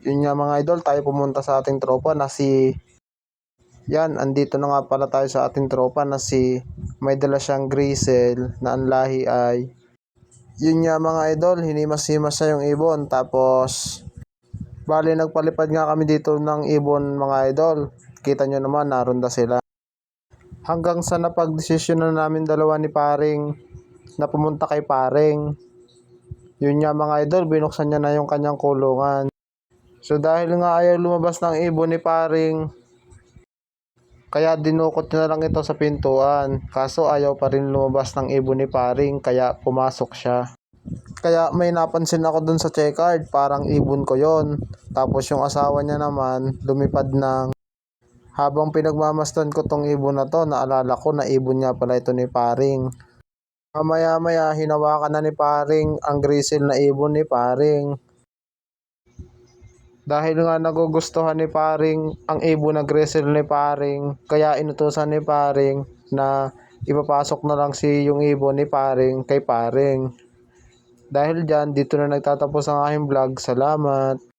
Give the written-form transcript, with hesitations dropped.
Yun nga mga idol, tayo pumunta sa ating tropa na si... Yan, andito na nga pala tayo sa ating tropa na si... May dala siyang grisel na ang lahi ay... Yun nga mga idol, hinimas-himas na yung ibon. Tapos... Bali, nagpalipad nga kami dito ng ibon mga idol. Kita nyo naman, naroon na sila. Hanggang sa napagdesisyon na namin dalawa ni paring na pumunta kay paring. Yun nga mga idol, binuksan niya na yung kanyang kulungan. So dahil nga ayaw lumabas ng ibon ni paring, kaya dinukot niya na lang ito sa pintuan. Kaso ayaw pa rin lumabas ng ibon ni paring, kaya pumasok siya. Kaya may napansin ako dun sa checkered, parang ibon ko yon. Tapos yung asawa niya naman, lumipad ng... Habang pinagmamasdan ko tong ibon na to, naalala ko na ibon niya pala ito ni paring. Maya-maya, hinawakan na ni paring ang grizzle na ibon ni paring. Dahil nga nagugustuhan ni paring ang ibon na grizzle ni paring, kaya inutusan ni paring na ipapasok na lang yung ibon ni paring kay paring. Dahil dyan, dito na nagtatapos ang aking vlog. Salamat!